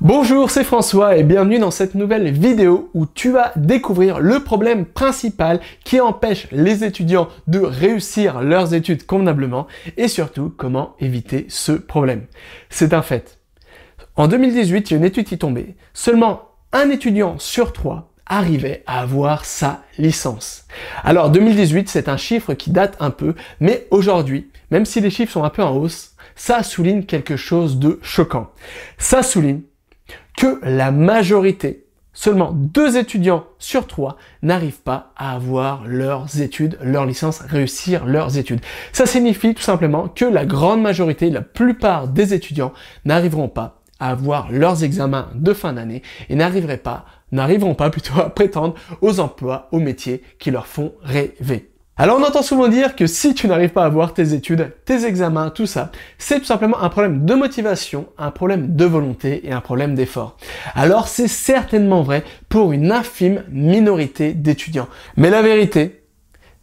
Bonjour, c'est François et bienvenue dans cette nouvelle vidéo où tu vas découvrir le problème principal qui empêche les étudiants de réussir leurs études convenablement et surtout comment éviter ce problème. C'est un fait. En 2018, il y a une étude qui tombait. Seulement un étudiant sur 3 arrivait à avoir sa licence. Alors 2018, c'est un chiffre qui date un peu, mais aujourd'hui, même si les chiffres sont un peu en hausse, ça souligne quelque chose de choquant. Ça souligne que la majorité, seulement 2 étudiants sur 3, n'arrivent pas à avoir leurs études, leur licence, réussir leurs études. Ça signifie tout simplement que la grande majorité, la plupart des étudiants n'arriveront pas à avoir leurs examens de fin d'année et n'arriveront pas plutôt à prétendre aux emplois, aux métiers qui leur font rêver. Alors on entend souvent dire que si tu n'arrives pas à avoir tes études, tes examens, tout ça, c'est tout simplement un problème de motivation, un problème de volonté et un problème d'effort. Alors c'est certainement vrai pour une infime minorité d'étudiants. Mais la vérité,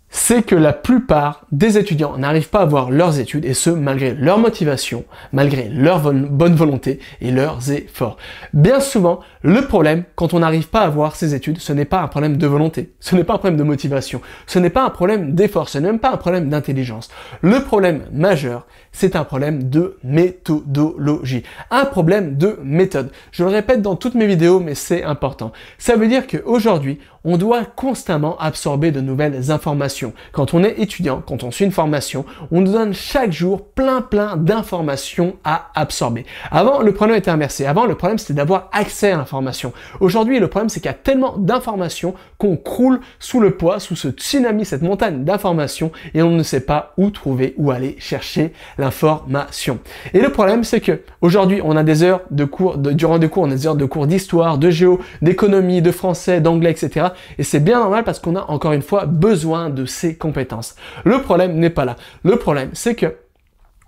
c'est que la plupart des étudiants n'arrivent pas à avoir leurs études et ce, malgré leur motivation, malgré leur bonne volonté et leurs efforts. Bien souvent, le problème, quand on n'arrive pas à avoir ses études, ce n'est pas un problème de volonté, ce n'est pas un problème de motivation, ce n'est pas un problème d'effort, ce n'est même pas un problème d'intelligence. Le problème majeur, c'est un problème de méthodologie, un problème de méthode. Je le répète dans toutes mes vidéos, mais c'est important. Ça veut dire qu'aujourd'hui, on doit constamment absorber de nouvelles informations. Quand on est étudiant, quand on suit une formation, on nous donne chaque jour plein d'informations à absorber. Avant, le problème était inversé. Avant, le problème, c'était d'avoir accès à l'information. Aujourd'hui, le problème, c'est qu'il y a tellement d'informations qu'on croule sous le poids, sous ce tsunami, cette montagne d'informations, et on ne sait pas où trouver, où aller chercher l'information. Et le problème, c'est que aujourd'hui, on a des heures de cours, durant des cours, on a des heures de cours d'histoire, de géo, d'économie, de français, d'anglais, etc. Et c'est bien normal parce qu'on a encore une fois besoin de ces compétences. Le problème n'est pas là. Le problème, c'est que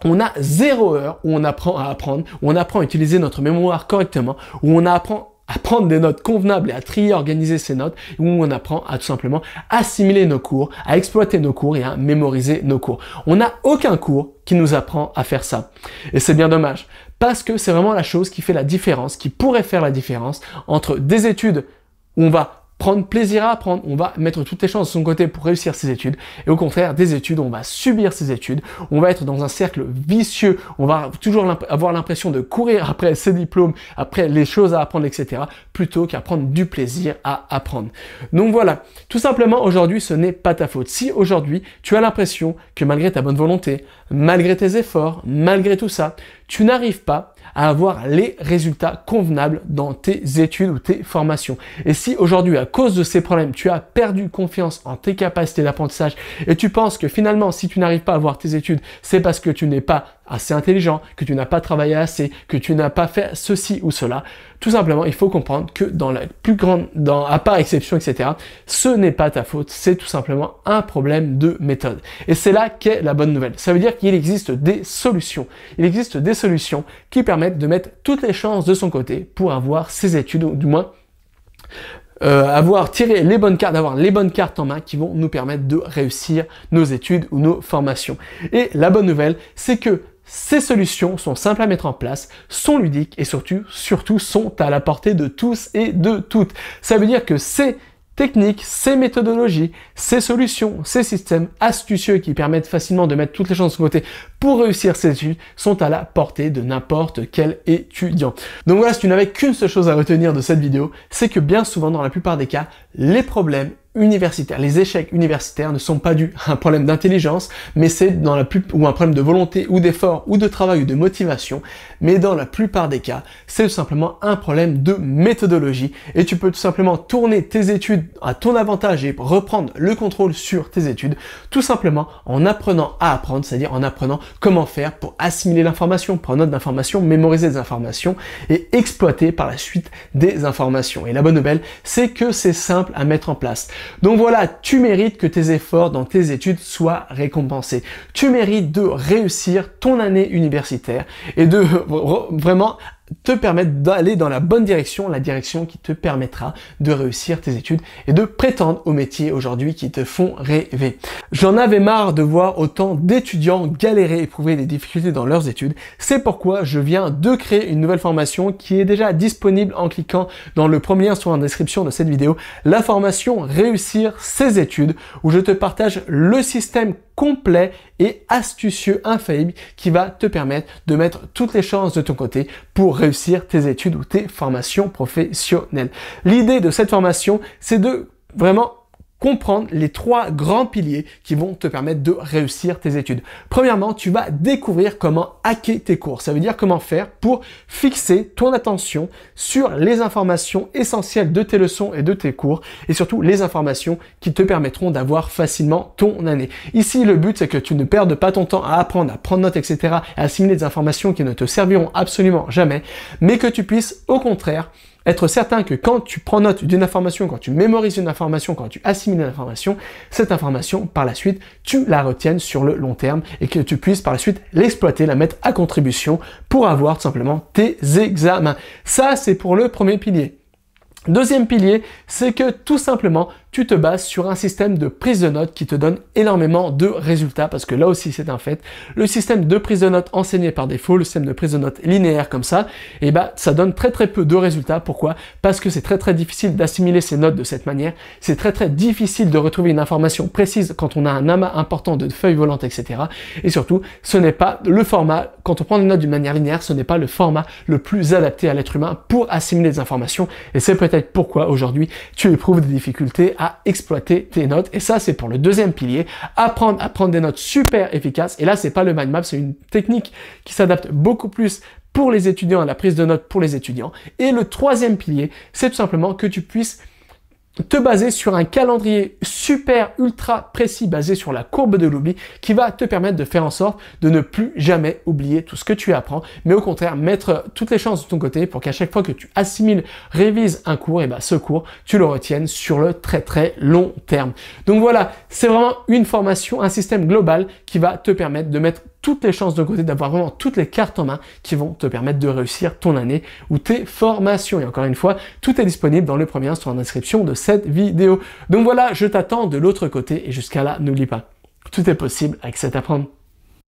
on a 0 heure où on apprend à apprendre, où on apprend à utiliser notre mémoire correctement, où on apprend à prendre des notes convenables et à trier, organiser ces notes, où on apprend à tout simplement assimiler nos cours, à exploiter nos cours et à mémoriser nos cours. On n'a aucun cours qui nous apprend à faire ça. Et c'est bien dommage, parce que c'est vraiment la chose qui fait la différence, qui pourrait faire la différence entre des études où on va prendre plaisir à apprendre, on va mettre toutes les chances de son côté pour réussir ses études, et au contraire, des études où on va subir ses études, on va être dans un cercle vicieux, on va toujours avoir l'impression de courir après ses diplômes, après les choses à apprendre, etc., plutôt qu'à prendre du plaisir à apprendre. Donc voilà, tout simplement, aujourd'hui, ce n'est pas ta faute. Si aujourd'hui, tu as l'impression que malgré ta bonne volonté, malgré tes efforts, malgré tout ça, tu n'arrives pas à avoir les résultats convenables dans tes études ou tes formations. Et si aujourd'hui, à cause de ces problèmes, tu as perdu confiance en tes capacités d'apprentissage et tu penses que finalement, si tu n'arrives pas à avoir tes études, c'est parce que tu n'es pas assez intelligent, que tu n'as pas travaillé assez, que tu n'as pas fait ceci ou cela, tout simplement, il faut comprendre que à part exception, etc., ce n'est pas ta faute, c'est tout simplement un problème de méthode. Et c'est là qu'est la bonne nouvelle. Ça veut dire qu'il existe des solutions. Il existe des solutions qui permettent de mettre toutes les chances de son côté pour avoir ses études, ou du moins avoir tiré les bonnes cartes, d'avoir les bonnes cartes en main qui vont nous permettre de réussir nos études ou nos formations. Et la bonne nouvelle, c'est que ces solutions sont simples à mettre en place, sont ludiques et surtout sont à la portée de tous et de toutes. Ça veut dire que ces techniques, ces méthodologies, ces solutions, ces systèmes astucieux qui permettent facilement de mettre toutes les chances de son côté pour réussir ses études sont à la portée de n'importe quel étudiant. Donc voilà, si tu n'avais qu'une seule chose à retenir de cette vidéo, c'est que bien souvent, dans la plupart des cas, les problèmes universitaires, les échecs universitaires ne sont pas dus à un problème d'intelligence, mais c'est ou un problème de volonté ou d'effort ou de travail ou de motivation, mais dans la plupart des cas, c'est tout simplement un problème de méthodologie et tu peux tout simplement tourner tes études à ton avantage et reprendre le contrôle sur tes études, tout simplement en apprenant à apprendre, c'est-à-dire en apprenant comment faire pour assimiler l'information, prendre note d'informations, mémoriser des informations et exploiter par la suite des informations. Et la bonne nouvelle, c'est que c'est simple à mettre en place. Donc voilà, tu mérites que tes efforts dans tes études soient récompensés. Tu mérites de réussir ton année universitaire et de vraiment te permettre d'aller dans la bonne direction, la direction qui te permettra de réussir tes études et de prétendre aux métiers aujourd'hui qui te font rêver. J'en avais marre de voir autant d'étudiants galérer, éprouver des difficultés dans leurs études. C'est pourquoi je viens de créer une nouvelle formation qui est déjà disponible en cliquant dans le premier lien sur la description de cette vidéo, la formation Réussir ses études, où je te partage le système complet et astucieux, infaillible, qui va te permettre de mettre toutes les chances de ton côté pour réussir tes études ou tes formations professionnelles. L'idée de cette formation, c'est de vraiment comprendre les 3 grands piliers qui vont te permettre de réussir tes études. Premièrement, tu vas découvrir comment hacker tes cours. Ça veut dire comment faire pour fixer ton attention sur les informations essentielles de tes leçons et de tes cours, et surtout les informations qui te permettront d'avoir facilement ton année. Ici, le but, c'est que tu ne perdes pas ton temps à apprendre, à prendre notes, etc., à assimiler des informations qui ne te serviront absolument jamais, mais que tu puisses, au contraire, être certain que quand tu prends note d'une information, quand tu mémorises une information, quand tu assimiles une information, cette information, par la suite, tu la retiennes sur le long terme et que tu puisses par la suite l'exploiter, la mettre à contribution pour avoir tout simplement tes examens. Ça, c'est pour le premier pilier. Deuxième pilier, c'est que tout simplement, tu te bases sur un système de prise de notes qui te donne énormément de résultats, parce que là aussi c'est un fait. Le système de prise de notes enseigné par défaut, le système de prise de notes linéaire comme ça, et ça donne très peu de résultats. Pourquoi? Parce que c'est très difficile d'assimiler ces notes de cette manière. C'est très difficile de retrouver une information précise quand on a un amas important de feuilles volantes, etc. Et surtout, ce n'est pas le format, quand on prend des notes d'une manière linéaire, ce n'est pas le format le plus adapté à l'être humain pour assimiler des informations. Et c'est peut-être pourquoi aujourd'hui tu éprouves des difficultés à exploiter tes notes. Et ça, c'est pour le deuxième pilier, apprendre à prendre des notes super efficaces. Et là, c'est pas le mind map, c'est une technique qui s'adapte beaucoup plus pour les étudiants, à la prise de notes pour les étudiants. Et le troisième pilier, c'est tout simplement que tu puisses te baser sur un calendrier super ultra précis basé sur la courbe de l'oubli qui va te permettre de faire en sorte de ne plus jamais oublier tout ce que tu apprends, mais au contraire mettre toutes les chances de ton côté pour qu'à chaque fois que tu assimiles, révises un cours, et ce cours, tu le retiennes sur le très long terme. Donc voilà, c'est vraiment une formation, un système global qui va te permettre de mettre toutes les chances de côté, d'avoir vraiment toutes les cartes en main qui vont te permettre de réussir ton année ou tes formations. Et encore une fois, tout est disponible dans le premier lien sur la description de cette vidéo. Donc voilà, je t'attends de l'autre côté et jusqu'à là, n'oublie pas, tout est possible avec cet apprendre.